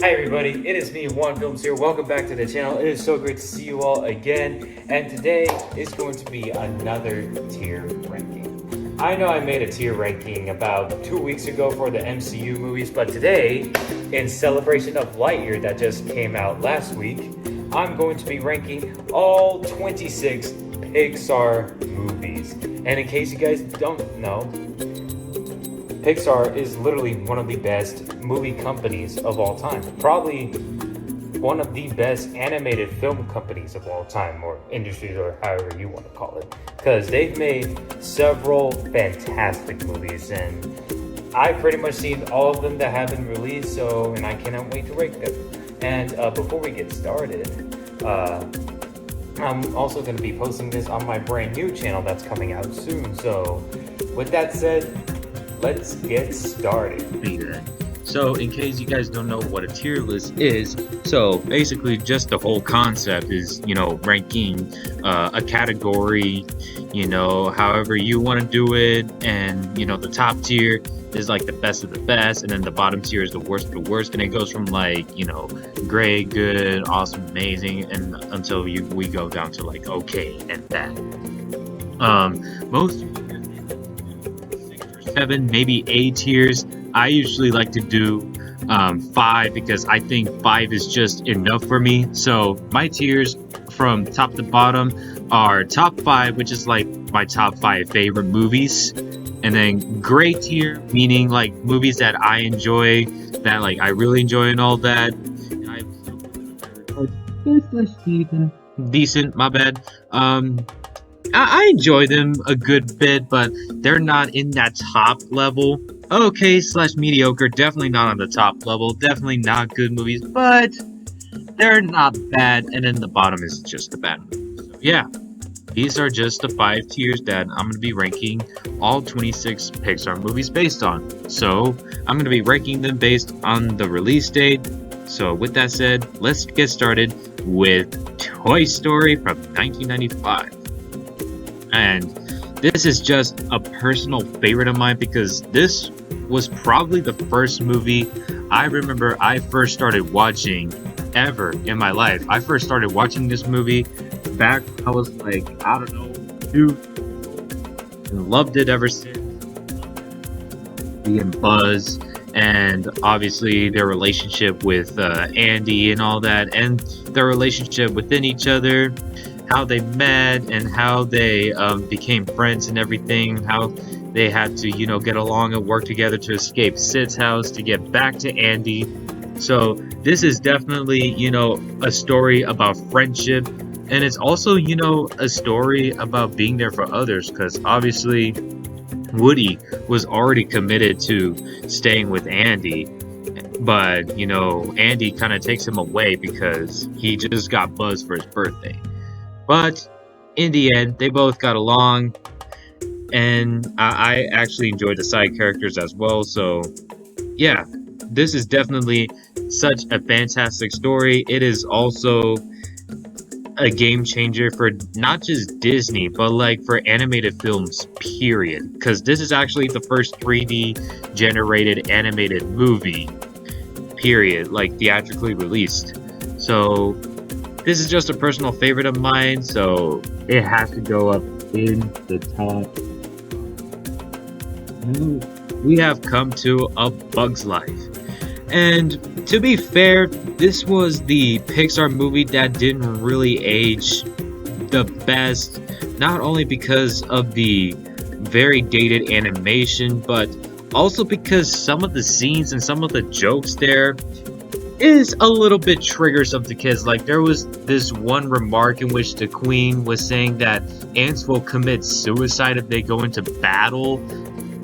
Hi everybody, it is me, Juan Films here. Welcome back to the channel. It is so great to see you all again. And today is going to be another tier ranking. I know I made a tier ranking about 2 weeks ago for the MCU movies, but today, in celebration of Lightyear that just came out last week, I'm going to be ranking all 26 Pixar movies. And in case you guys don't know, Pixar is literally one of the best movie companies of all time. Probably one of the best animated film companies of all time, or industries, or however you want to call it. Because they've made several fantastic movies, and I've pretty much seen all of them that have been released, and I cannot wait to rank them. And before we get started, I'm also going to be posting this on my brand new channel that's coming out soon. So, with that said, let's get started. So, in case you guys don't know what a tier list is, so basically just the whole concept is, ranking a category, however you want to do it, and, the top tier is like the best of the best, and then the bottom tier is the worst of the worst, and it goes from like, great, good, awesome, amazing, and until we go down to like okay and bad. Most 7, maybe 8 tiers. I usually like to do 5 because I think 5 is just enough for me. So my tiers from top to bottom are top 5, which is like my top 5 favorite movies, and then great tier, meaning like movies that I enjoy, that like I really enjoy and all that. Decent, my bad. I enjoy them a good bit, but they're not in that top level. Okay / mediocre, definitely not on the top level, definitely not good movies, but they're not bad, and then the bottom is just the bad movies. So yeah, these are just the 5 tiers that I'm going to be ranking all 26 Pixar movies based on. So I'm going to be ranking them based on the release date. So with that said, let's get started with Toy Story from 1995. And this is just a personal favorite of mine because this was probably the first movie I remember I first started watching ever in my life. I first started watching this movie back when I was like, I don't know, 2, and loved it ever since. And Buzz, and obviously their relationship with Andy and all that, and their relationship within each other, how they met and how they became friends and everything, how they had to, get along and work together to escape Sid's house to get back to Andy. So this is definitely, a story about friendship, and it's also, a story about being there for others, because obviously Woody was already committed to staying with Andy, but, Andy kind of takes him away because he just got Buzz for his birthday. But in the end, they both got along, and I actually enjoyed the side characters as well. So yeah, this is definitely such a fantastic story. It is also a game changer for not just Disney, but like for animated films, period. Because this is actually the first 3D generated animated movie, period, like theatrically released. So this is just a personal favorite of mine, so it has to go up in the top. We have come to A Bug's Life. And to be fair, this was the Pixar movie that didn't really age the best, not only because of the very dated animation, but also because some of the scenes and some of the jokes there is a little bit triggers of the kids. Like there was this one remark in which the queen was saying that ants will commit suicide if they go into battle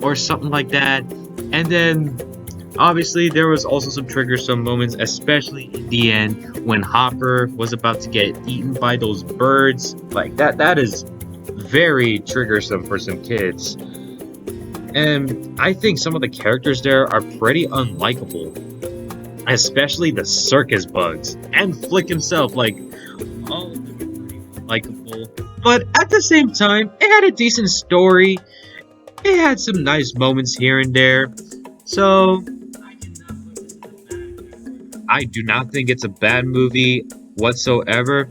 or something like that. And then obviously there was also some some moments, especially in the end when Hopper was about to get eaten by those birds. Like that is very triggersome for some kids. And I think some of the characters there are pretty unlikable, especially the circus bugs and Flick himself. Like all of them are pretty unlikable, but at the same time it had a decent story. It had some nice moments here and there, so I do not think it's a bad movie whatsoever,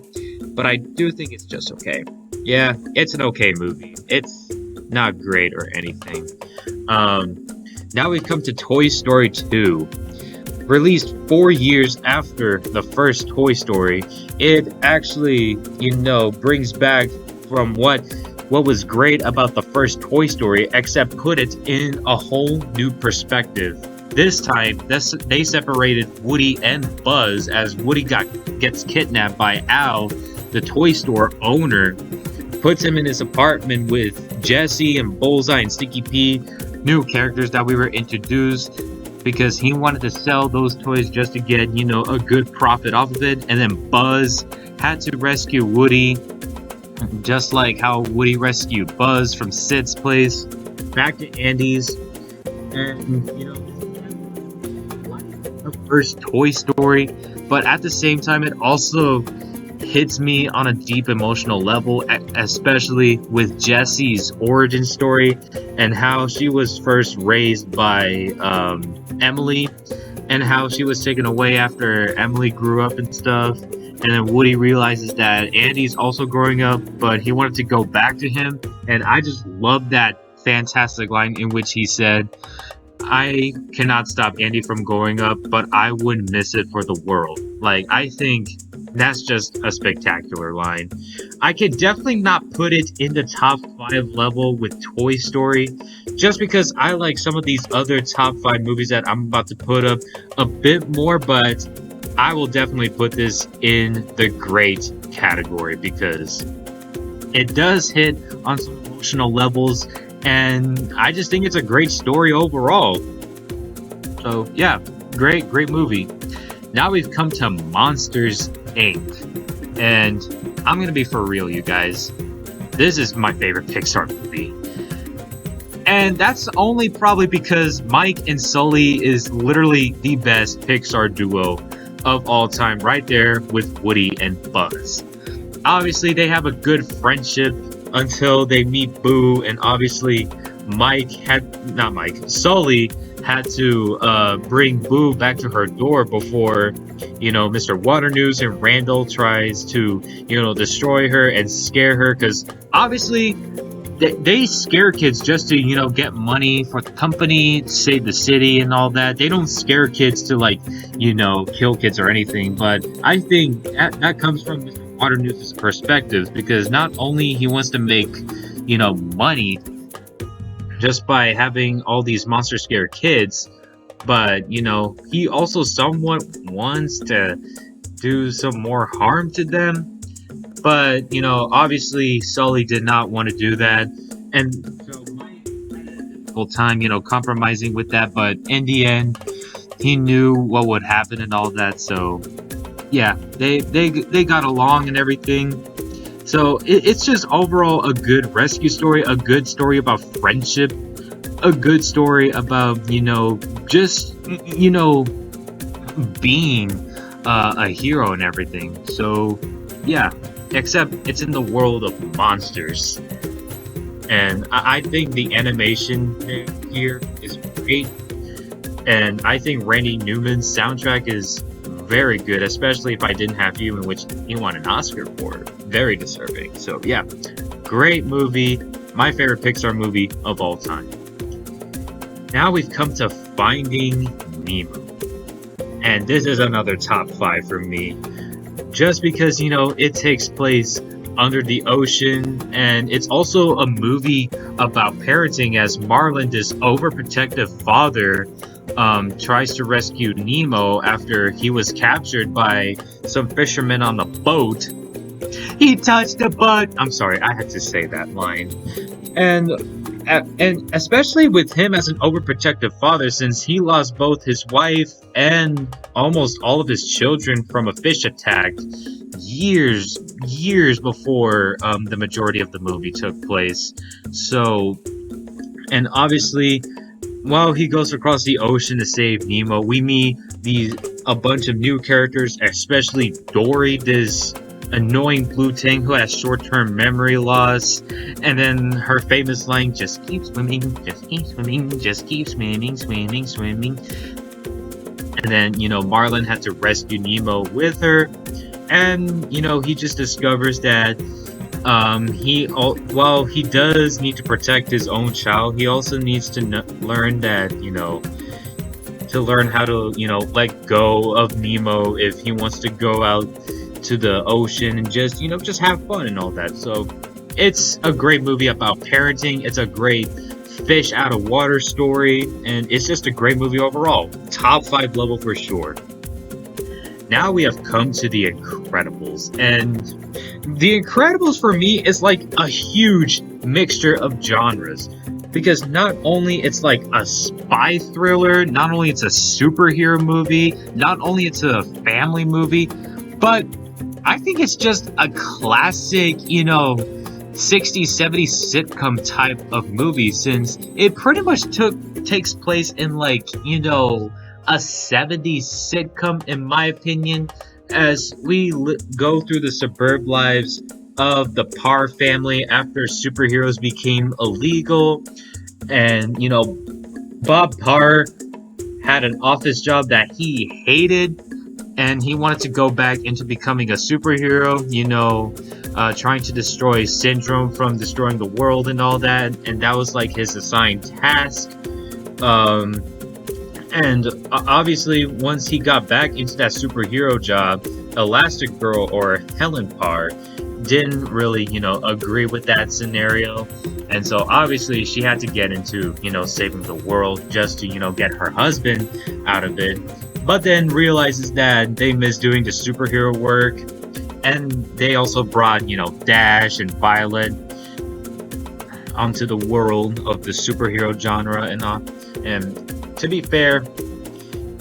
but I do think it's just okay. Yeah, it's an okay movie. It's not great or anything. Um, Now we've come to Toy Story 2. Released 4 years after the first Toy Story, it actually, brings back from what was great about the first Toy Story, except put it in a whole new perspective. This time, they separated Woody and Buzz as Woody gets kidnapped by Al, the toy store owner, puts him in his apartment with Jesse and Bullseye and Sticky P, new characters that we were introduced, because he wanted to sell those toys just to get, a good profit off of it. And then Buzz had to rescue Woody, just like how Woody rescued Buzz from Sid's place, back to Andy's. And, the first Toy Story, but at the same time, it also hits me on a deep emotional level, especially with Jessie's origin story and how she was first raised by Emily, and how she was taken away after Emily grew up and stuff. And then Woody realizes that Andy's also growing up, but he wanted to go back to him. And I just love that fantastic line in which he said, "I cannot stop Andy from growing up, but I wouldn't miss it for the world." Like, I think that's just a spectacular line. I could definitely not put it in the top 5 level with Toy Story, just because I like some of these other top 5 movies that I'm about to put up a bit more, but I will definitely put this in the great category because it does hit on some emotional levels, and I just think it's a great story overall. So yeah, great movie. Now we've come to Monsters Inc. And I'm gonna be for real, you guys. This is my favorite Pixar movie. And that's only probably because Mike and Sully is literally the best Pixar duo of all time, right there with Woody and Buzz. Obviously, they have a good friendship until they meet Boo, and obviously Sully had to bring Boo back to her door before, Mr. Waternoose and Randall tries to, destroy her and scare her, because obviously they scare kids just to, get money for the company, save the city and all that. They don't scare kids to, kill kids or anything, but I think that comes from Mr. Waternoose's perspective, because not only he wants to make, money just by having all these monster scare kids, but he also somewhat wants to do some more harm to them. But obviously Sully did not want to do that, and so Mike had a difficult time compromising with that, but in the end he knew what would happen and all that. So yeah, they got along and everything. So it's just overall a good rescue story, a good story about friendship, a good story about, just, being a hero and everything. So yeah, except it's in the world of monsters. And I think the animation here is great. And I think Randy Newman's soundtrack is very good, especially If I Didn't Have You, in which he won an Oscar for. Very deserving. So yeah, great movie. My favorite Pixar movie of all time. Now we've come to Finding Nemo. And this is another top 5 for me. Just because, it takes place under the ocean, and it's also a movie about parenting, as Marlin, this overprotective father, tries to rescue Nemo after he was captured by some fishermen on the boat. He touched the butt. I'm sorry, I had to say that line. And especially with him as an overprotective father, since he lost both his wife and almost all of his children from a fish attack years before the majority of the movie took place. So, and obviously, while he goes across the ocean to save Nemo, we meet a bunch of new characters, especially Dory, this annoying blue tank who has short-term memory loss, and then her famous line, "Just keep swimming, just keep swimming, just keep swimming, swimming, swimming." And then, Marlin had to rescue Nemo with her. And, he just discovers that while he does need to protect his own child, he also needs to learn that, to learn how to, let go of Nemo if he wants to go out to the ocean and just have fun and all that. So it's a great movie about parenting. It's a great fish out of water story, and it's just a great movie overall. Top 5 level for sure. Now we have come to The Incredibles, and The Incredibles for me is like a huge mixture of genres, because not only it's like a spy thriller, not only it's a superhero movie, not only it's a family movie, but I think it's just a classic, 60s, 70s sitcom type of movie, since it pretty much takes place in like, a 70s sitcom, in my opinion, as we go through the suburb lives of the Parr family after superheroes became illegal. And, Bob Parr had an office job that he hated, and he wanted to go back into becoming a superhero, trying to destroy Syndrome from destroying the world and all that, and that was like his assigned task. And obviously, once he got back into that superhero job, Elastigirl, or Helen Parr, didn't really, agree with that scenario. And so obviously she had to get into, saving the world just to, get her husband out of it. But then realizes that they miss doing the superhero work. And they also brought, Dash and Violet onto the world of the superhero genre and all. And to be fair,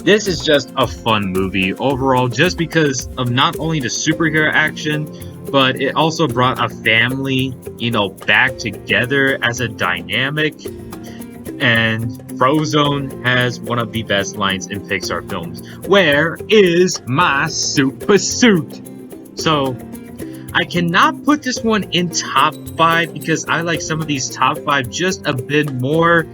this is just a fun movie overall, just because of not only the superhero action, but it also brought a family, back together as a dynamic. And Frozone has one of the best lines in Pixar films. Where is my super suit? So I cannot put this one in top 5 because I like some of these top 5 just a bit more.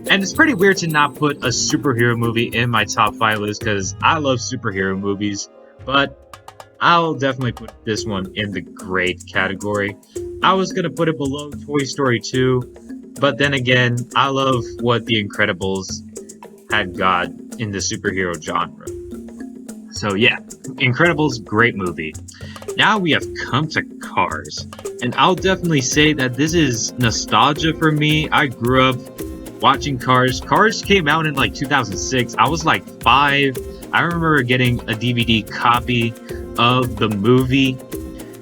And it's pretty weird to not put a superhero movie in my top 5 list because I love superhero movies. But I'll definitely put this one in the great category. I was going to put it below Toy Story 2, but then again, I love what The Incredibles had got in the superhero genre. So yeah, Incredibles, great movie. Now we have come to Cars, and I'll definitely say that this is nostalgia for me. I grew up watching Cars. Cars came out in like 2006. I was like 5. I remember getting a DVD copy of the movie,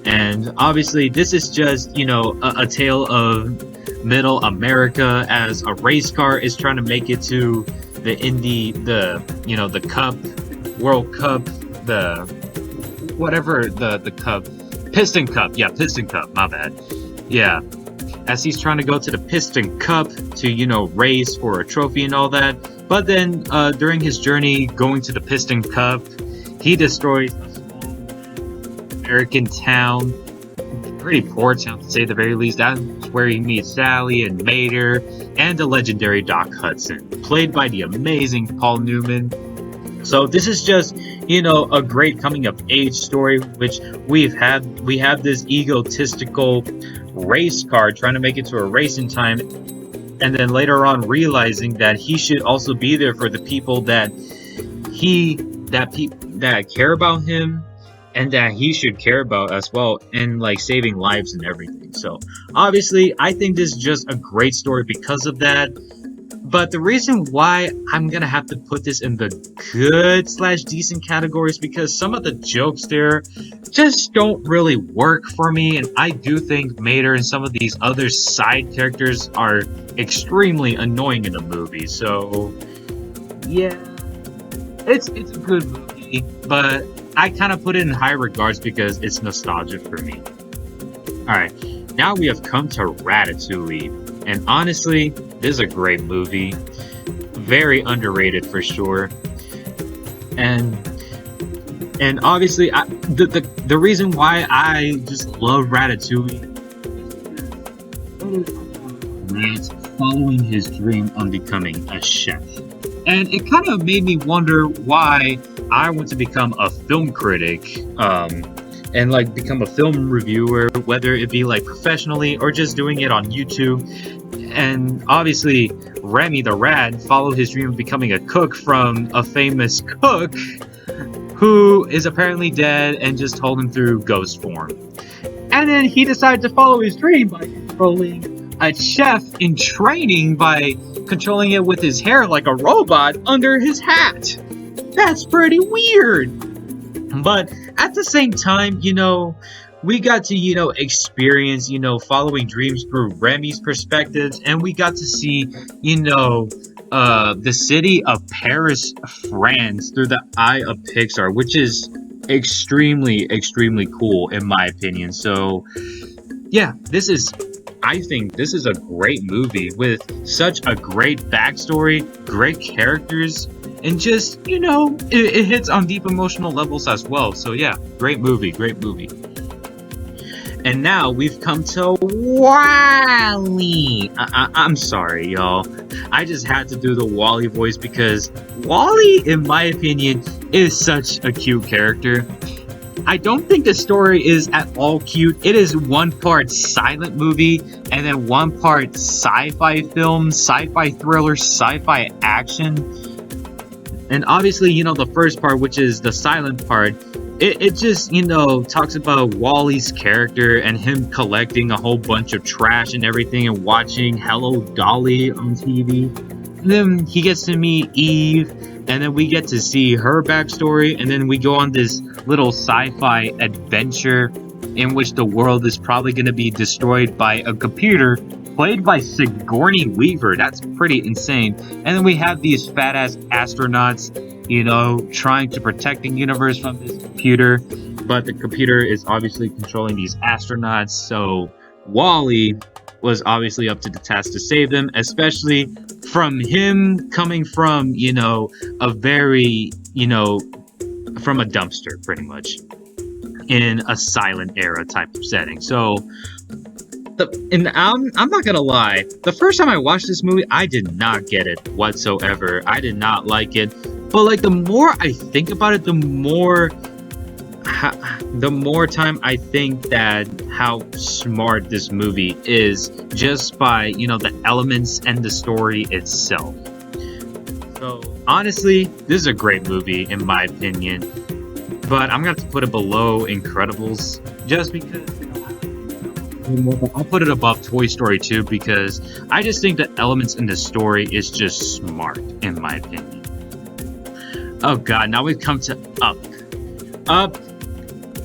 and obviously this is just a tale of middle America as a race car is trying to make it to the the cup, World Cup, the cup, Piston Cup, Piston Cup, my bad, as he's trying to go to the Piston Cup to race for a trophy and all that. But then during his journey going to the Piston Cup, he destroys American town, pretty poor town to say the very least. That's where he meets Sally and Mater and the legendary Doc Hudson, played by the amazing Paul Newman. So this is just a great coming of age story, which we have this egotistical race car trying to make it to a race in time, and then later on realizing that he should also be there for the people that care about him, and that he should care about as well, and like saving lives and everything. So obviously I think this is just a great story because of that. But the reason why I'm gonna have to put this in the good/decent category is because some of the jokes there just don't really work for me, and I do think Mater and some of these other side characters are extremely annoying in the movie. So yeah, it's a good movie, but I kind of put it in high regards because it's nostalgia for me. Alright, now we have come to Ratatouille. And honestly, this is a great movie. Very underrated for sure. And obviously, the reason why I just love Ratatouille is following his dream on becoming a chef. And it kind of made me wonder why I want to become a film critic, and like become a film reviewer, whether it be like professionally or just doing it on YouTube. And obviously, Remy the Rat followed his dream of becoming a cook from a famous cook who is apparently dead and just told him through ghost form. And then he decided to follow his dream by controlling a chef in training by controlling it with his hair like a robot under his hat. That's pretty weird. But at the same time, we got to, experience, following dreams through Remy's perspectives, and we got to see, the city of Paris, France through the eye of Pixar, which is extremely, extremely cool in my opinion. So, yeah, I think this is a great movie with such a great backstory, great characters, and just, it hits on deep emotional levels as well. So yeah, great movie, great movie. And now we've come to WALL-E. I'm sorry, y'all. I just had to do the WALL-E voice because WALL-E, in my opinion, is such a cute character. I don't think the story is at all cute. It is one part silent movie and then one part sci-fi film, sci-fi thriller, sci-fi action. And obviously, the first part, which is the silent part, it just, talks about WALL-E's character and him collecting a whole bunch of trash and everything and watching Hello Dolly on TV. And then he gets to meet Eve, and then we get to see her backstory, and then we go on this little sci-fi adventure in which the world is probably going to be destroyed by a computer played by Sigourney Weaver. That's pretty insane. And then we have these fat-ass astronauts, trying to protect the universe from this computer, but the computer is obviously controlling these astronauts, so WALL-E was obviously up to the task to save them, especially from him coming from, a very, from a dumpster, pretty much, in a silent era type of setting. So, I'm not gonna lie, the first time I watched this movie, I did not get it whatsoever. I did not like it. But like the more I think about it, the more time I think that how smart this movie is just by, the elements and the story itself. So honestly, this is a great movie in my opinion. But I'm gonna have to put it below Incredibles just because I'll put it above Toy Story 2 because I just think the elements in the story is just smart in my opinion. Oh god, now we've come to Up. Up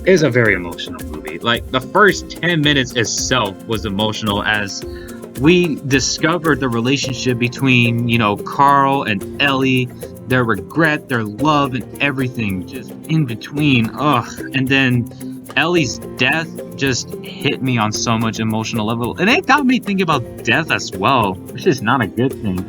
is a very emotional movie. Like, the first 10 minutes itself was emotional as we discovered the relationship between, Carl and Ellie, their regret, their love, and everything just in between. Ugh. And then Ellie's death just hit me on so much emotional level. And it got me thinking about death as well, which is not a good thing.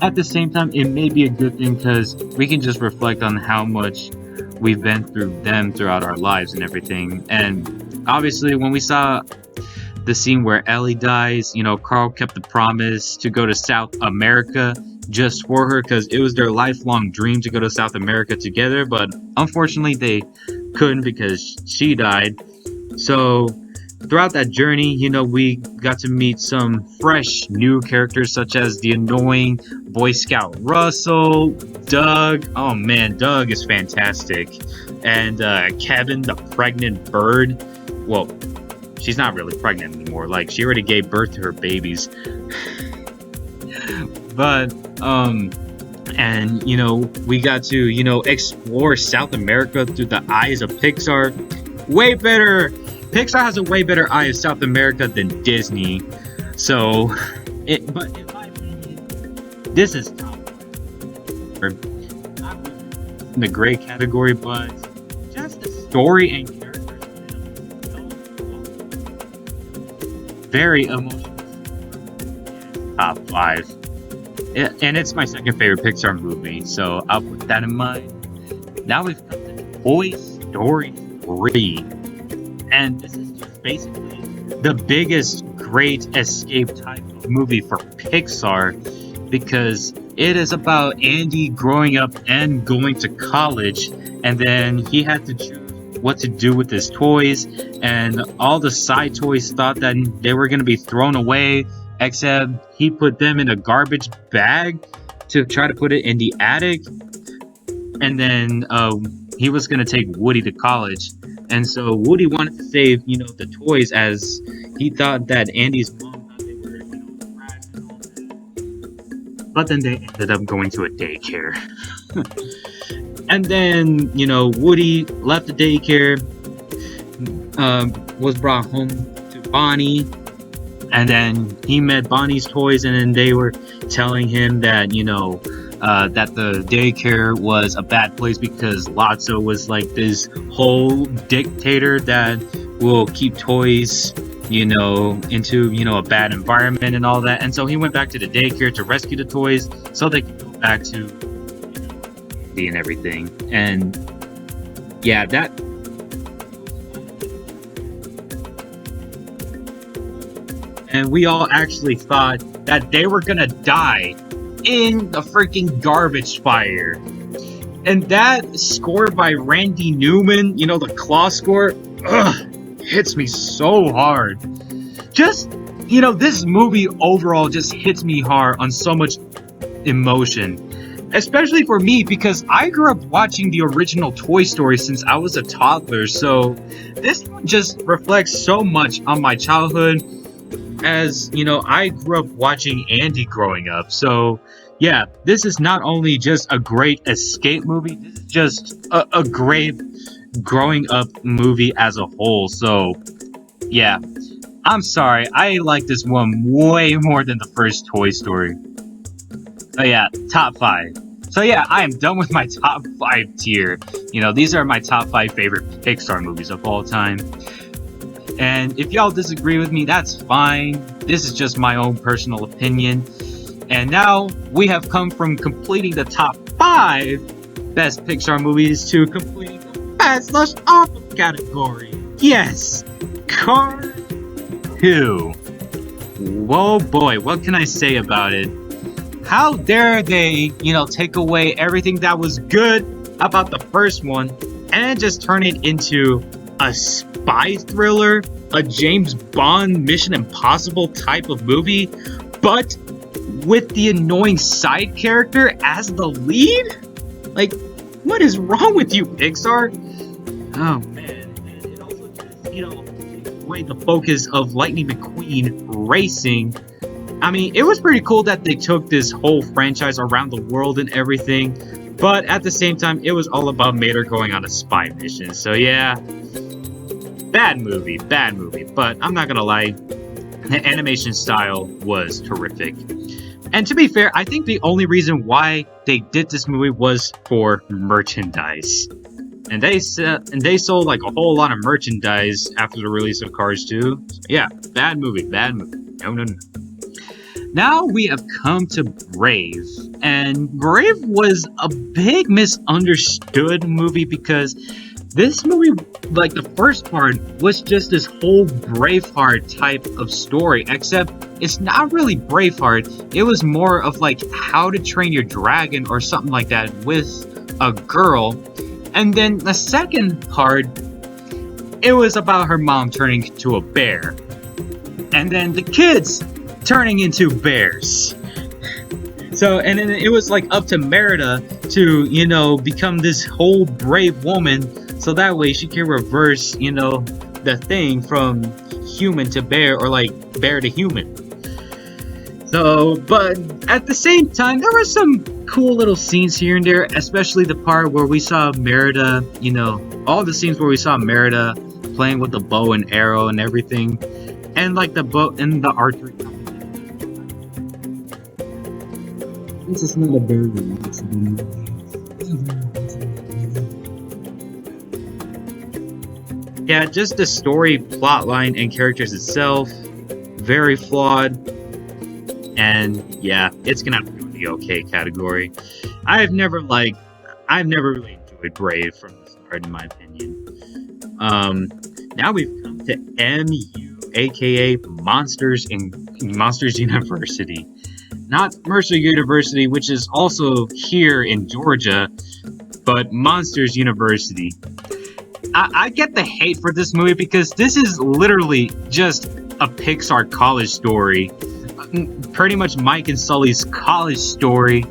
At the same time, it may be a good thing because we can just reflect on how much we've been through them throughout our lives and everything. And obviously, when we saw the scene where Ellie dies, Carl kept the promise to go to South America just for her because it was their lifelong dream to go to South America together. But unfortunately, they couldn't because she died. So throughout that journey, we got to meet some fresh new characters such as the annoying Boy Scout Russell, Doug. Oh man, Doug is fantastic. And Kevin, the pregnant bird. Well, she's not really pregnant anymore. Like, she already gave birth to her babies. But, and, we got to, explore South America through the eyes of Pixar. Way better! Pixar has a way better eye of South America than Disney. So, but in my opinion, this is top. Not in the great category, but just the story and characters. Very emotional. Top 5. And it's my second favorite Pixar movie, so I'll put that in mind. Now we've come to Toy Story 3. And this is just basically the biggest great escape type of movie for Pixar because It is about Andy growing up and going to college, and then he had to choose what to do with his toys, and all the side toys thought that they were going to be thrown away, except he put them in a garbage bag to try to put it in the attic, and then he was going to take Woody to college. And so Woody wanted to save, the toys, as he thought that Andy's mom thought they were, trash and all that. But then they ended up going to a daycare. And then, Woody left the daycare, was brought home to Bonnie, and then he met Bonnie's toys, and then they were telling him that, that the daycare was a bad place because Lotso was like this whole dictator that will keep toys, into, a bad environment and all that. And so he went back to the daycare to rescue the toys so they could go back to and everything. And yeah, that and we all actually thought that they were gonna die in the freaking garbage fire. And that score by Randy Newman, the claw score, hits me so hard. Just, this movie overall just hits me hard on so much emotion. Especially for me, because I grew up watching the original Toy Story since I was a toddler, so this one just reflects so much on my childhood, as, I grew up watching Andy growing up. So, yeah, this is not only just a great escape movie, this is just a great growing up movie as a whole. So, yeah, I'm sorry, I like this one way more than the first Toy Story. Oh yeah, top 5. So yeah, I am done with my top 5 tier. These are my top 5 favorite Pixar movies of all time. And if y'all disagree with me, that's fine. This is just my own personal opinion. And now we have come from completing the top 5 best Pixar movies to completing the best/awful category. Yes, Cars 2. Whoa boy, what can I say about it? How dare they, take away everything that was good about the first one and just turn it into a spy thriller, a James Bond Mission Impossible type of movie, but with the annoying side character as the lead? Like, what is wrong with you, Pixar? Oh man, and it also just, takes away the focus of Lightning McQueen racing. I mean, it was pretty cool that they took this whole franchise around the world and everything, but at the same time, it was all about Mater going on a spy mission. So yeah, bad movie, but I'm not gonna lie, the animation style was terrific. And to be fair, I think the only reason why they did this movie was for merchandise. And they sold like a whole lot of merchandise after the release of Cars 2. So yeah, bad movie. No. Now we have come to Brave, and Brave was a big misunderstood movie because this movie, like the first part, was just this whole Braveheart type of story, except it's not really Braveheart. It was more of like How to Train Your Dragon or something like that with a girl. And then the second part, it was about her mom turning into a bear. And then the kids turning into bears. So, and then it was like up to Merida to, become this whole brave woman, so that way she can reverse, the thing from human to bear, or like bear to human. So, but at the same time, there were some cool little scenes here and there, especially the part where we saw Merida, all the scenes where we saw Merida playing with the bow and arrow and everything, and like the bow and the archery. This is not a bear. Yeah, just the story, plotline, and characters itself, very flawed. And yeah, it's gonna have to go in the okay category. I've never really enjoyed Brave from the start, in my opinion. Now we've come to MU, aka Monsters University. Not Mercer University, which is also here in Georgia, but Monsters University. I get the hate for this movie because this is literally just a Pixar college story. Pretty much Mike and Sully's college story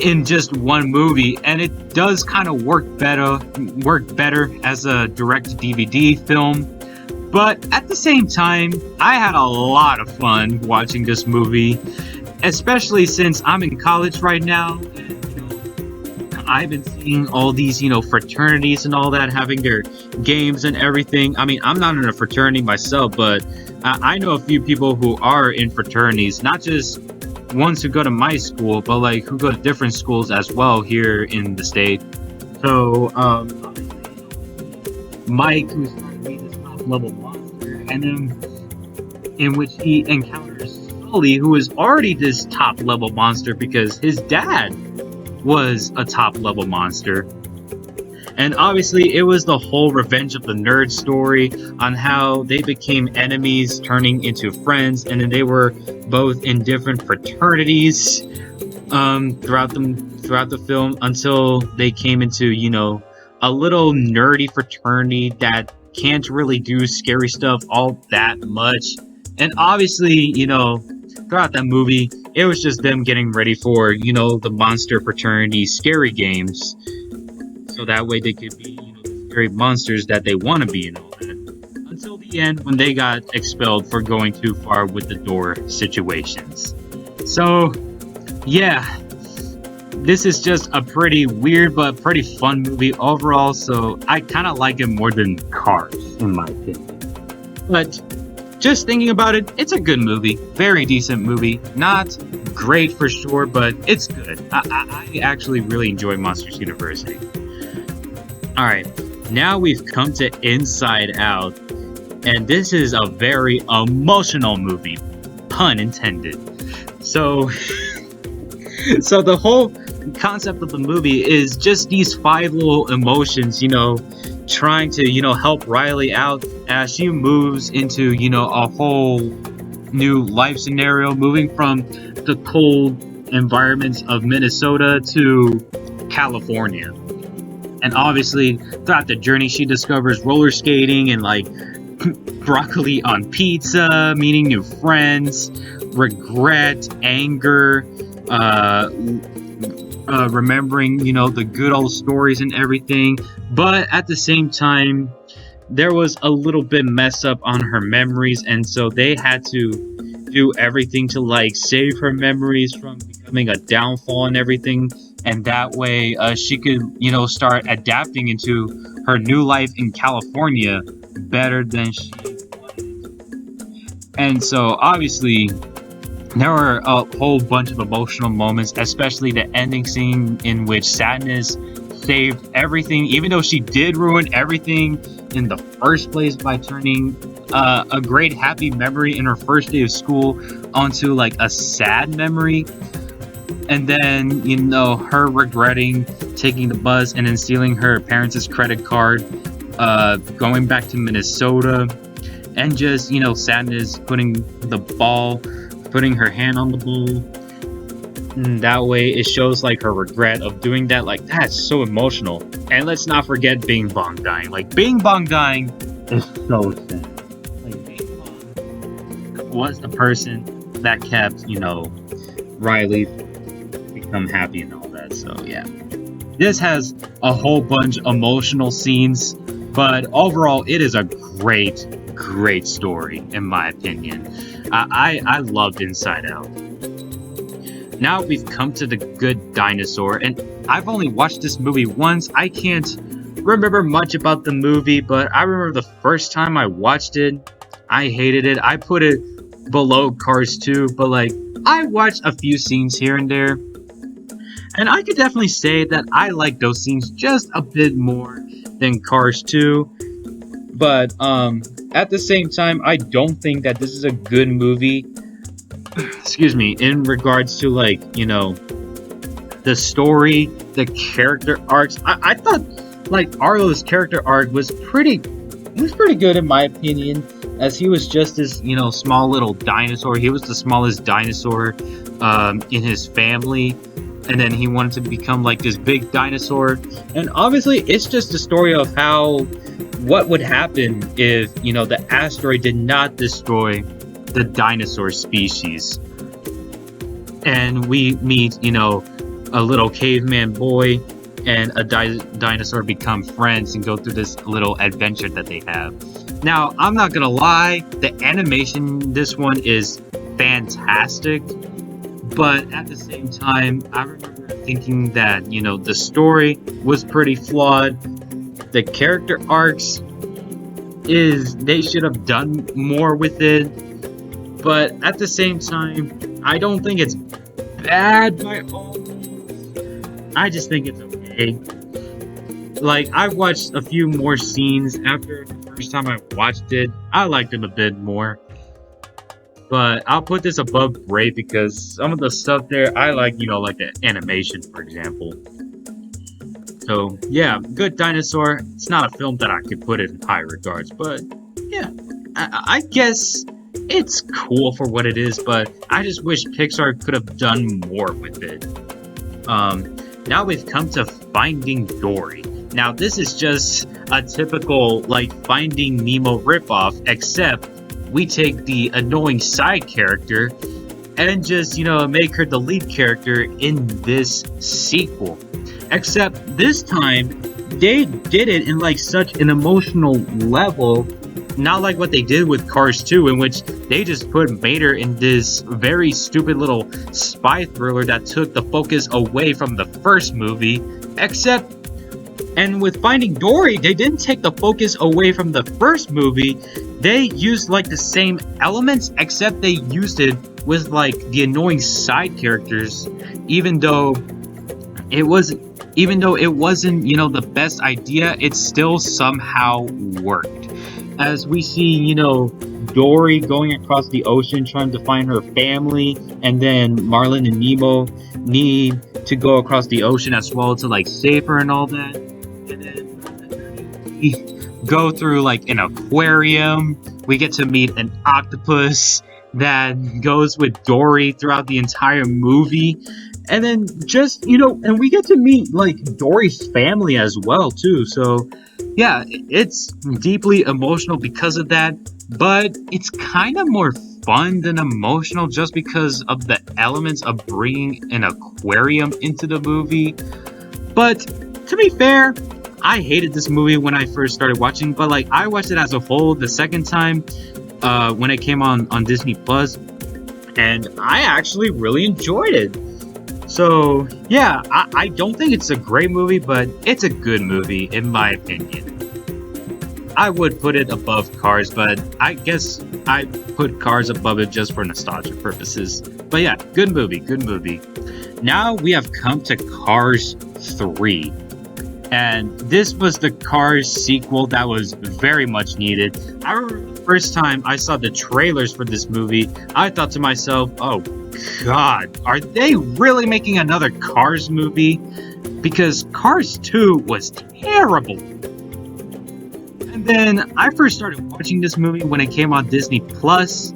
in just one movie, and it does kind of work better as a direct DVD film. But at the same time, I had a lot of fun watching this movie, especially since I'm in college right now. I've been seeing all these, fraternities and all that having their games and everything. I mean, I'm not in a fraternity myself, but I know a few people who are in fraternities, not just ones who go to my school, but like who go to different schools as well here in the state. So, Mike, who's trying to be this top level monster, and then in which he encounters Sully, who is already this top level monster because his dad was a top level monster. And obviously it was the whole Revenge of the Nerd story on how they became enemies turning into friends, and then they were both in different fraternities throughout the film until they came into, a little nerdy fraternity that can't really do scary stuff all that much. And obviously, throughout that movie, it was just them getting ready for, the monster fraternity scary games. So that way they could be, the scary monsters that they want to be and all that. Until the end, when they got expelled for going too far with the door situations. So, yeah. This is just a pretty weird but pretty fun movie overall, so I kind of like it more than Cars, in my opinion. But just thinking about it, it's a good movie. Very decent movie. Not great for sure, but it's good. I actually really enjoy Monsters University. Alright, now we've come to Inside Out. And this is a very emotional movie. Pun intended. So the whole concept of the movie is just these 5 little emotions, trying to, help Riley out as she moves into, a whole new life scenario, moving from the cold environments of Minnesota to California. And obviously, throughout the journey, she discovers roller skating and, broccoli on pizza, meeting new friends, regret, anger, remembering, the good old stories and everything. But at the same time, there was a little bit mess up on her memories, and so they had to do everything to save her memories from becoming a downfall and everything. And that way she could, start adapting into her new life in California better than she wanted. And so obviously there were a whole bunch of emotional moments, especially the ending scene in which Sadness saved everything, even though she did ruin everything in the first place by turning a great happy memory in her first day of school onto a sad memory. And then, her regretting taking the bus and then stealing her parents' credit card, going back to Minnesota, and just, Sadness putting her hand on the ball. And that way it shows her regret of doing that. That's so emotional. And let's not forget Bing Bong dying. Bing Bong dying is so sad. Bing Bong was the person that kept, Riley become happy and all that. So yeah, this has a whole bunch of emotional scenes, but overall it is a great story in my opinion. I loved Inside Out. Now we've come to The Good Dinosaur, and I've only watched this movie once. I can't remember much about the movie, but I remember the first time I watched it, I hated it. I put it below Cars 2, but I watched a few scenes here and there, and I could definitely say that I like those scenes just a bit more than Cars 2. But at the same time, I don't think that this is a good movie. Excuse me, in regards to the story, the character arcs. I thought Arlo's character arc was pretty He was pretty good in my opinion, as he was just this, small little dinosaur. He was the smallest dinosaur in his family, and then he wanted to become like this big dinosaur. And obviously, it's just a story of what would happen if, the asteroid did not destroy the dinosaur species. And we meet, a little caveman boy and a dinosaur become friends and go through this little adventure that they have. Now, I'm not gonna lie, the animation in this one is fantastic, but at the same time, I remember thinking that, the story was pretty flawed. The character arcs they should have done more with it, but at the same time, I don't think it's bad by all means. I just think it's okay. Like, I watched a few more scenes after the first time I watched it. I liked them a bit more. But I'll put this above Great because some of the stuff there, I like, like the animation, for example. So, yeah, Good Dinosaur. It's not a film that I could put in high regards, but yeah, I guess it's cool for what it is, but I just wish Pixar could have done more with it. Now we've come to Finding Dory. Now, this is just a typical, like, Finding Nemo ripoff, except we take the annoying side character and just, make her the lead character in this sequel. Except this time, they did it in, like, such an emotional level, not like what they did with Cars 2, in which they just made her in this very stupid little spy thriller that took the focus away from the first movie. And with Finding Dory, they didn't take the focus away from the first movie. They used like the same elements, except they used it with like the annoying side characters, even though it wasn't, the best idea, it still somehow worked. As we see, Dory going across the ocean trying to find her family, and then Marlin and Nemo need to go across the ocean as well to like save her and all that. And then we go through like an aquarium. We get to meet an octopus that goes with Dory throughout the entire movie. And then just, and we get to meet like Dory's family as well too. So yeah, it's deeply emotional because of that, but it's kind of more fun than emotional just because of the elements of bringing an aquarium into the movie. But to be fair, I hated this movie when I first started watching, but like I watched it as a whole the second time when it came on Disney Plus, and I actually really enjoyed it. So yeah, I don't think it's a great movie, but it's a good movie in my opinion. I would put it above Cars, but I guess I put Cars above it just for nostalgia purposes. But yeah, good movie. Now we have come to Cars 3. And this was the Cars sequel that was very much needed. I remember the first time I saw the trailers for this movie, I thought to myself, oh god, are they really making another Cars movie? Because Cars 2 was terrible. And then I first started watching this movie when it came on Disney Plus,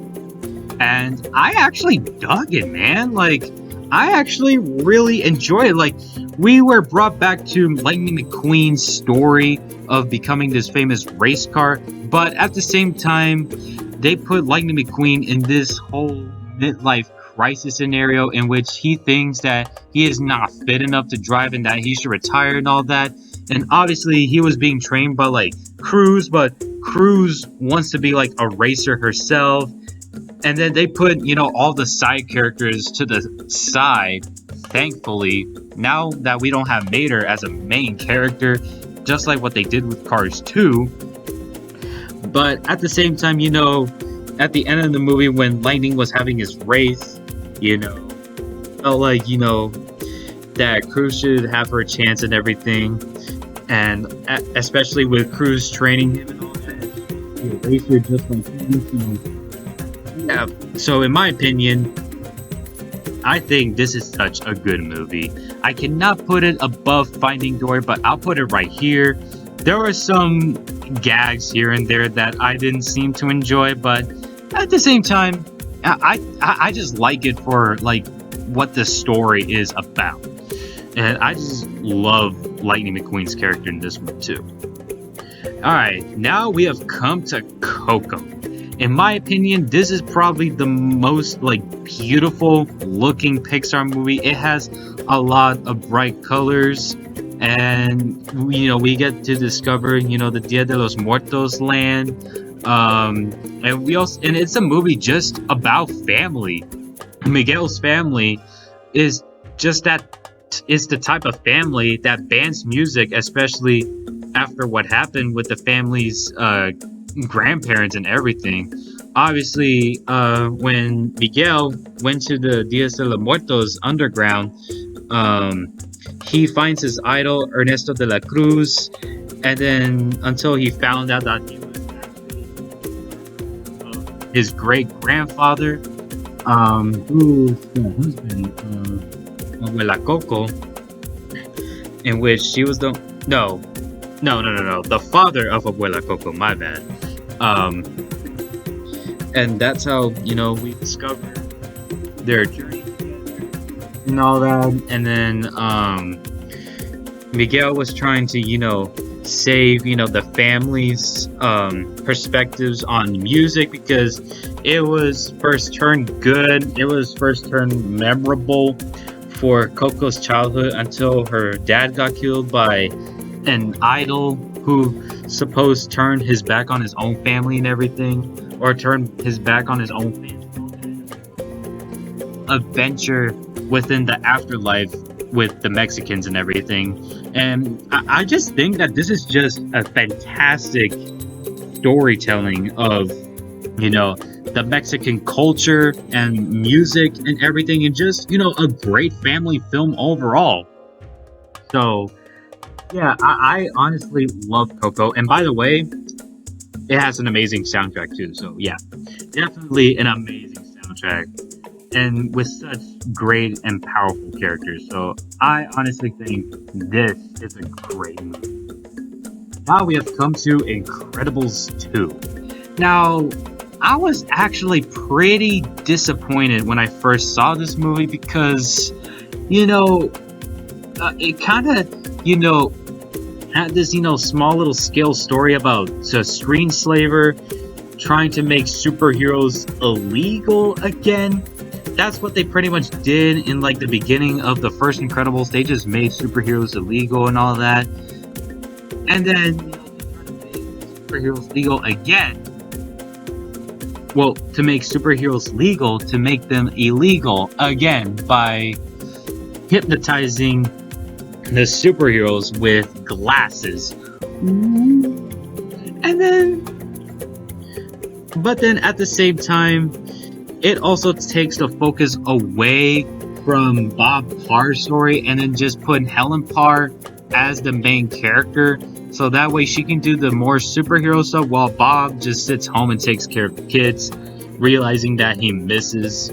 and I actually dug it, man. Like, I actually really enjoyed it. Like, we were brought back to Lightning McQueen's story of becoming this famous race car, but at the same time, they put Lightning McQueen in this whole midlife crisis scenario in which he thinks that he is not fit enough to drive and that he should retire and all that. And obviously, he was being trained by, like, Cruz, but Cruz wants to be, like, a racer herself. And then they put, all the side characters to the side, thankfully, now that we don't have Mater as a main character, just like what they did with Cars 2. But at the same time, at the end of the movie when Lightning was having his race, felt like, that Cruz should have her chance and everything. And especially with Cruz training him and all that, be a racer just like him. Yeah, so in my opinion, I think this is such a good movie. I cannot put it above Finding Dory, but I'll put it right here. There were some gags here and there that I didn't seem to enjoy, but at the same time, I just like it for like what the story is about, and I just love Lightning McQueen's character in this one too. All right, now we have come to Coco. In my opinion, this is probably the most like beautiful looking Pixar movie. It has a lot of bright colors, and we get to discover the Dia de los Muertos land. And it's a movie just about family. Miguel's family is the type of family that bans music, especially after what happened with the family's grandparents and everything. Obviously, when Miguel went to the Dia de los Muertos underground, he finds his idol Ernesto de la Cruz, and then until he found out that he was actually his great grandfather, who's the husband of Abuela Coco, in which she was the father of Abuela Coco. My bad. And that's how we discover their journey and all that. And then Miguel was trying to save the family's perspectives on music, because it was first turned good, it was first turned memorable for Coco's childhood until her dad got killed by an idol who supposed turned his back on his own family and everything, or turned his back on his own family. Adventure within the afterlife with the Mexicans and everything. And I just think that this is just a fantastic storytelling of the Mexican culture and music and everything, and just a great family film overall. So yeah, I honestly love Coco. And by the way, it has an amazing soundtrack too. So yeah, definitely an amazing soundtrack, and with such great and powerful characters. So I honestly think this is a great movie. Now we have come to Incredibles 2. Now, I was actually pretty disappointed when I first saw this movie, because it kind of had this small little scale story about a screenslaver trying to make superheroes illegal again. That's what they pretty much did in like the beginning of the first Incredibles. They just made superheroes illegal and all that, and then they tried to make superheroes legal again. Well, to make superheroes legal, to make them illegal again by hypnotizing the superheroes with glasses. But then at the same time, it also takes the focus away from Bob Parr's story, and then just put Helen Parr as the main character, so that way she can do the more superhero stuff while Bob just sits home and takes care of the kids, realizing that he misses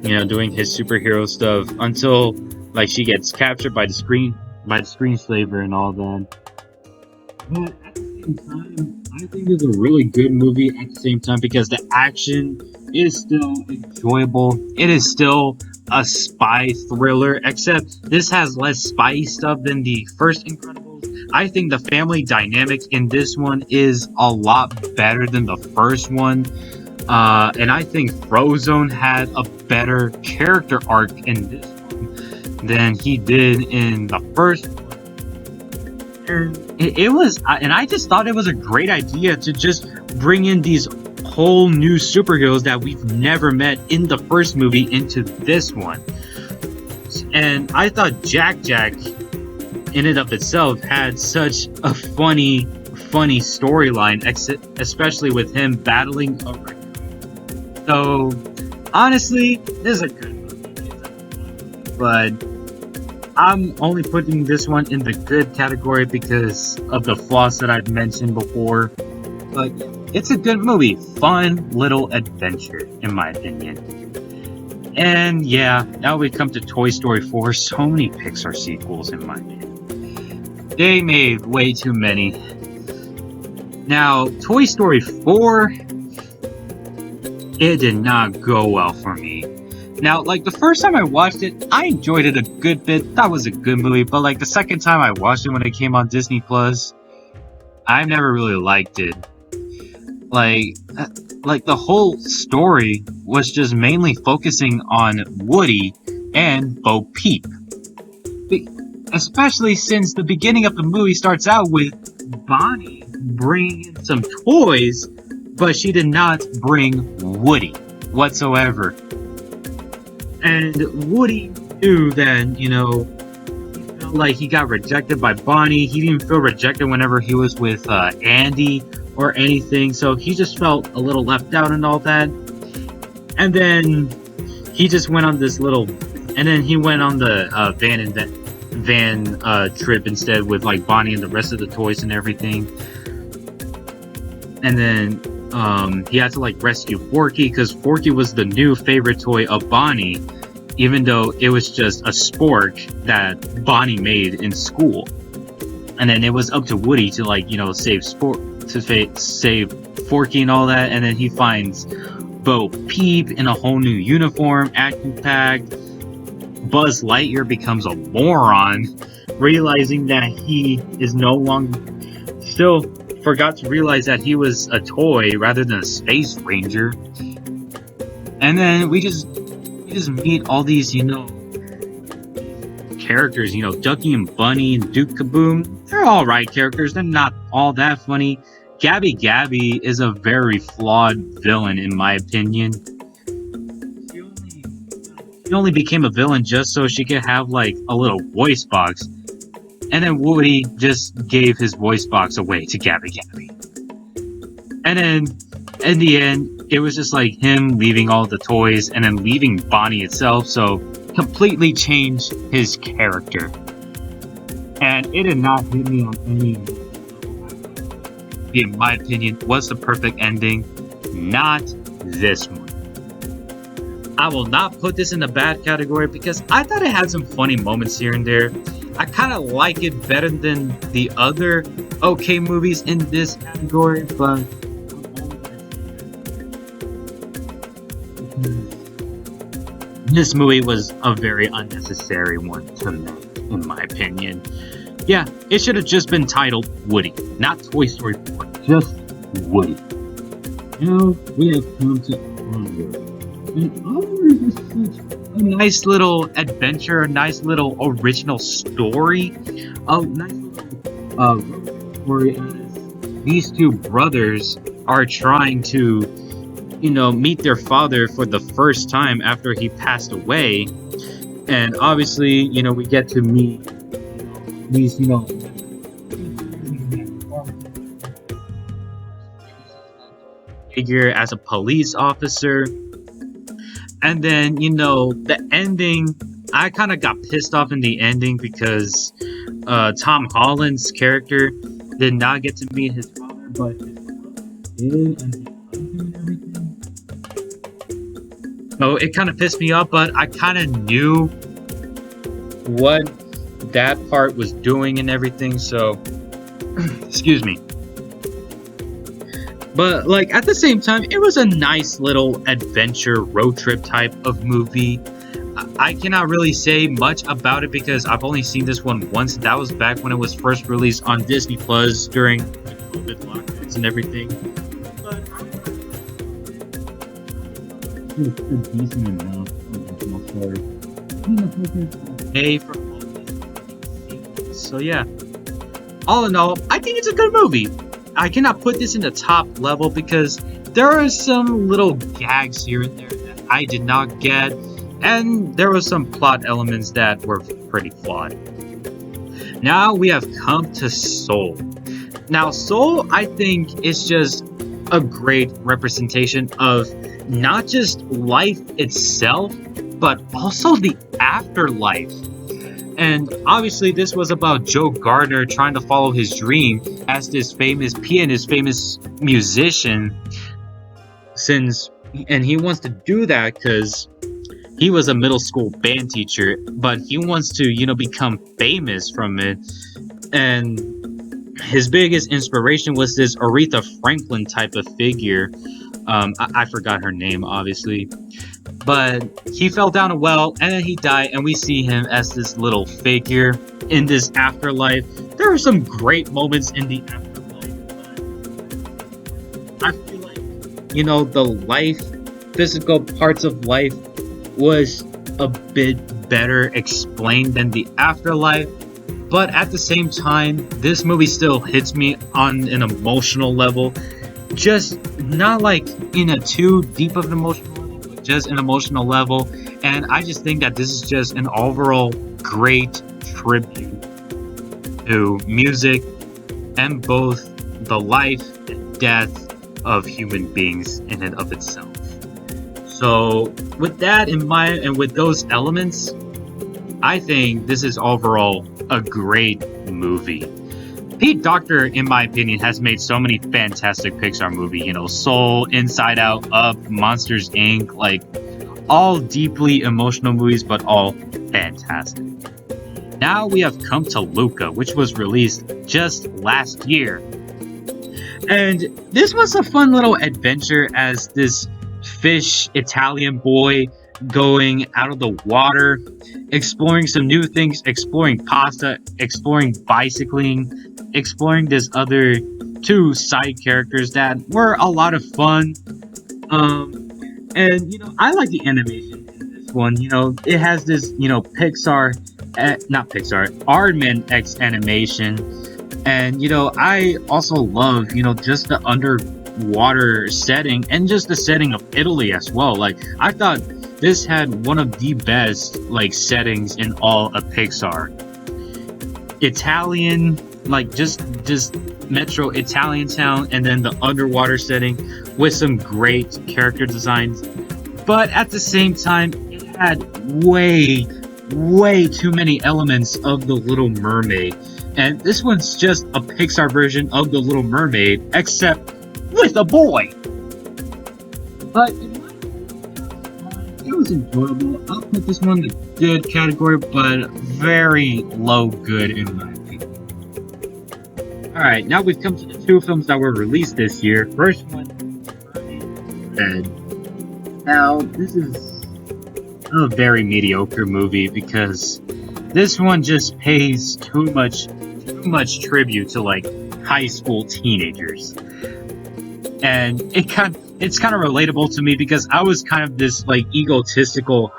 doing his superhero stuff, until like she gets captured by the screenslaver and all that. But at the same time, I think it's a really good movie at the same time, because the action is still enjoyable. It is still a spy thriller, except this has less spy stuff than the first Incredibles. I think the family dynamic in this one is a lot better than the first one. And I think Frozone had a better character arc in this one than he did in the first one. And I just thought it was a great idea to just bring in these whole new superheroes that we've never met in the first movie into this one. And I thought Jack in and of itself had such a funny storyline, especially with him battling a raccoon. So honestly, this is a good movie, but I'm only putting this one in the good category because of the flaws that I've mentioned before. But it's a good movie. Fun little adventure, in my opinion. And yeah, now we come to Toy Story 4. So many Pixar sequels, in my opinion. They made way too many. Now, Toy Story 4, it did not go well for me. Now, like, the first time I watched it, I enjoyed it a good bit. That was a good movie. But, like, the second time I watched it when it came on Disney Plus, I never really liked it. Like the whole story was just mainly focusing on Woody and Bo Peep. Especially since the beginning of the movie starts out with Bonnie bringing in some toys, but she did not bring Woody whatsoever. And Woody knew that, he felt like he got rejected by Bonnie. He didn't feel rejected whenever he was with Andy or anything, so he just felt a little left out and all that. And then he just went on this little, and then he went on the van trip instead with like Bonnie and the rest of the toys and everything. And then he had to like rescue Forky because Forky was the new favorite toy of Bonnie, even though it was just a spork that Bonnie made in school. And then it was up to Woody to save Forky and all that. And then he finds Bo Peep in a whole new uniform, action-packed. Buzz Lightyear becomes a moron, realizing that he is no longer, still forgot to realize that he was a toy rather than a space ranger. And then we just meet all these, characters, Ducky and Bunny and Duke Kaboom. They're alright characters, they're not all that funny. Gabby Gabby is a very flawed villain in my opinion. She only became a villain just so she could have like a little voice box. And then Woody just gave his voice box away to Gabby Gabby. And then in the end, it was just like him leaving all the toys and then leaving Bonnie itself, so completely changed his character. And it did not hit me on any, in my opinion, was the perfect ending. Not this one. I will not put this in the bad category because I thought it had some funny moments here and there. I kind of like it better than the other okay movies in this category, but this movie was a very unnecessary one to make, in my opinion. Yeah, it should have just been titled Woody, not Toy Story 4, just Woody. Now we have come to Onward. And Onward is such a nice little adventure, a nice little original story. A nice little story as these two brothers are trying to, meet their father for the first time after he passed away. And obviously, we get to meet these, figure as a police officer. And then, the ending, I kind of got pissed off in the ending because Tom Holland's character did not get to meet his father, but his did, and everything. So it kind of pissed me off, but I kind of knew what that part was doing and everything, so excuse me. But like at the same time, it was a nice little adventure road trip type of movie. I cannot really say much about it because I've only seen this one once. That was back when it was first released on Disney Plus during the COVID lockdowns and everything. But it's a decent enough original story. Hey for all these. So yeah, all in all, I think it's a good movie. I cannot put this in the top level because there are some little gags here and there that I did not get, and there were some plot elements that were pretty flawed. Now we have come to Seoul. Now Seoul, I think, is just a great representation of not just life itself, but also the afterlife. And obviously this was about Joe Gardner trying to follow his dream as this famous pianist, famous musician, and he wants to do that because he was a middle school band teacher, but he wants to, become famous from it. And his biggest inspiration was this Aretha Franklin type of figure. I forgot her name, obviously, but he fell down a well and then he died, and we see him as this little figure in this afterlife. There are some great moments in the afterlife, but I feel like, the life, physical parts of life was a bit better explained than the afterlife. But at the same time, this movie still hits me on an emotional level. Just not like in a too deep of an emotional level, but just an emotional level. And I just think that this is just an overall great tribute to music and both the life and death of human beings in and of itself. So with that in mind and with those elements, I think this is overall a great movie. Pete Docter, in my opinion, has made so many fantastic Pixar movies. Soul, Inside Out, Up, Monsters Inc. Like, all deeply emotional movies, but all fantastic. Now we have come to Luca, which was released just last year. And this was a fun little adventure as this fish Italian boy going out of the water, exploring some new things, exploring pasta, exploring bicycling, exploring this other two side characters that were a lot of fun. And I like the animation in this one. It has this Pixar, not Pixar, Aardman X animation, and I also love just the underwater setting and just the setting of Italy as well. Like, I thought this had one of the best settings in all of Pixar. Italian, just metro Italian town, and then the underwater setting with some great character designs. But at the same time, it had way too many elements of The Little Mermaid. And this one's just a Pixar version of The Little Mermaid, except with a boy. But it was enjoyable. I'll put this one in the good category, but very low good in my opinion. Alright, now we've come to the two films that were released this year. First one, Dead. Now, this is a very mediocre movie because this one just pays too much tribute to high school teenagers. And it's kind of relatable to me because I was kind of this egotistical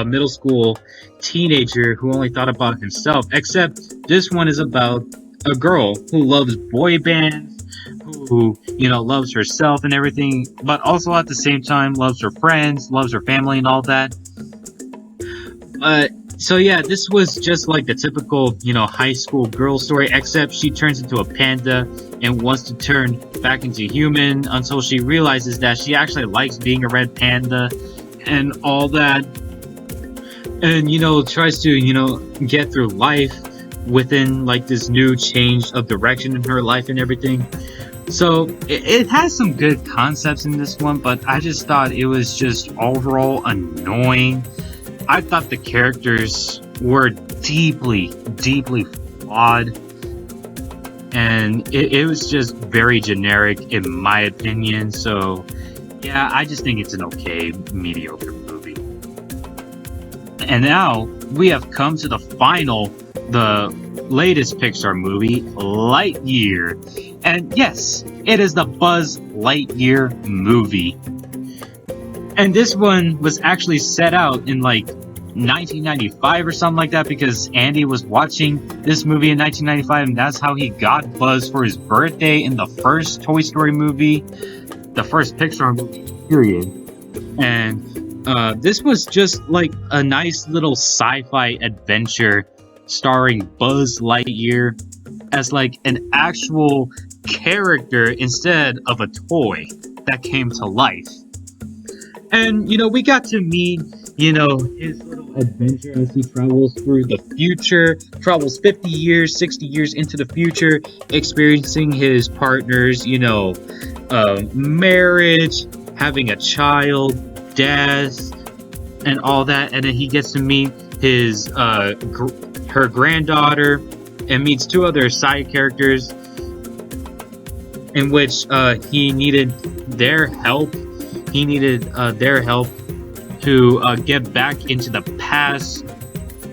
middle school teenager who only thought about himself, except this one is about a girl who loves boy bands, who loves herself and everything, but also at the same time loves her friends, loves her family and all that. So yeah, this was just like the typical high school girl story, except she turns into a panda and wants to turn back into human until she realizes that she actually likes being a red panda and all that, and tries to get through life within this new change of direction in her life and everything. So it has some good concepts in this one, but I just thought it was just overall annoying. I thought the characters were deeply flawed, and it was just very generic in my opinion. So yeah, I just think it's an okay, mediocre movie. And now we have come to the latest Pixar movie, Lightyear. And yes, it is the Buzz Lightyear movie. And this one was actually set out in 1995 or something like that, because Andy was watching this movie in 1995, and that's how he got Buzz for his birthday in the first Toy Story movie, the first Pixar movie, period. And this was just a nice little sci-fi adventure starring Buzz Lightyear as an actual character instead of a toy that came to life. And we got to meet his little adventure as he travels through the future, travels 50 years, 60 years into the future, experiencing his partner's marriage, having a child, death, and all that. And then he gets to meet his her granddaughter, and meets two other side characters in which he needed their help. He needed their help to get back into the past,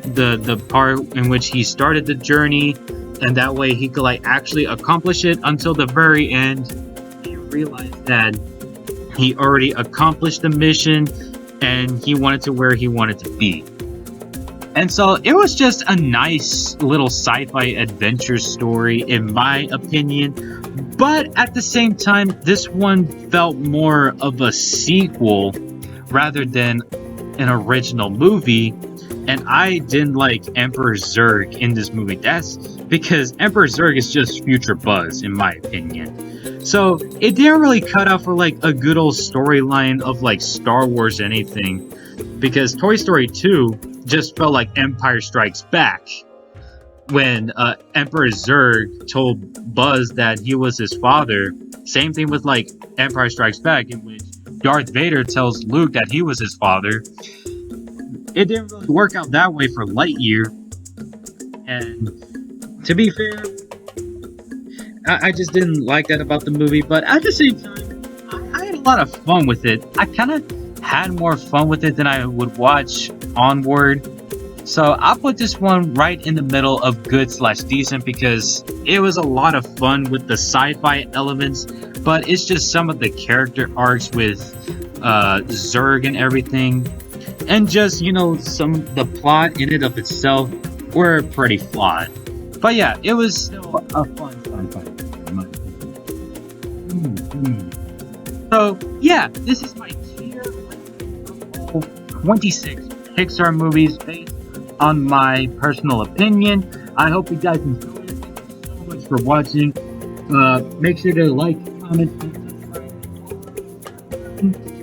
the part in which he started the journey, and that way he could like actually accomplish it until the very end. He realized that he already accomplished the mission and he wanted to where he wanted to be. And so it was just a nice little sci-fi adventure story in my opinion. But at the same time, this one felt more of a sequel rather than an original movie. And I didn't like Emperor Zurg in this movie. That's because Emperor Zurg is just future Buzz, in my opinion. So it didn't really cut out for like a good old storyline of like Star Wars or anything. Because Toy Story 2 just felt like Empire Strikes Back. When Emperor Zurg told Buzz that he was his father. Same thing with like Empire Strikes Back, in which Darth Vader tells Luke that he was his father. It didn't really work out that way for Lightyear. And to be fair, I just didn't like that about the movie. But at the same time, I had a lot of fun with it. I kind of had more fun with it than I would watch Onward. So I'll put this one right in the middle of good/decent because it was a lot of fun with the sci-fi elements, but it's just some of the character arcs with Zurg and everything, and just, you know, the plot in it of itself were pretty flawed. But yeah, it was still a fun sci-fi in my opinion. So yeah, this is my tier of 26 Pixar movies based on my personal opinion. I hope you guys enjoyed it. Thank you so much for watching. Make sure to like, comment, and subscribe.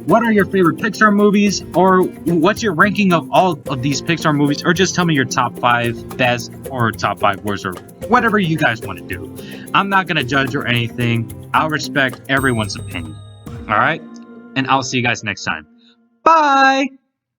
What are your favorite Pixar movies? Or what's your ranking of all of these Pixar movies? Or just tell me your top 5 best or top 5 worst or whatever you guys want to do. I'm not going to judge or anything. I'll respect everyone's opinion. Alright? And I'll see you guys next time. Bye!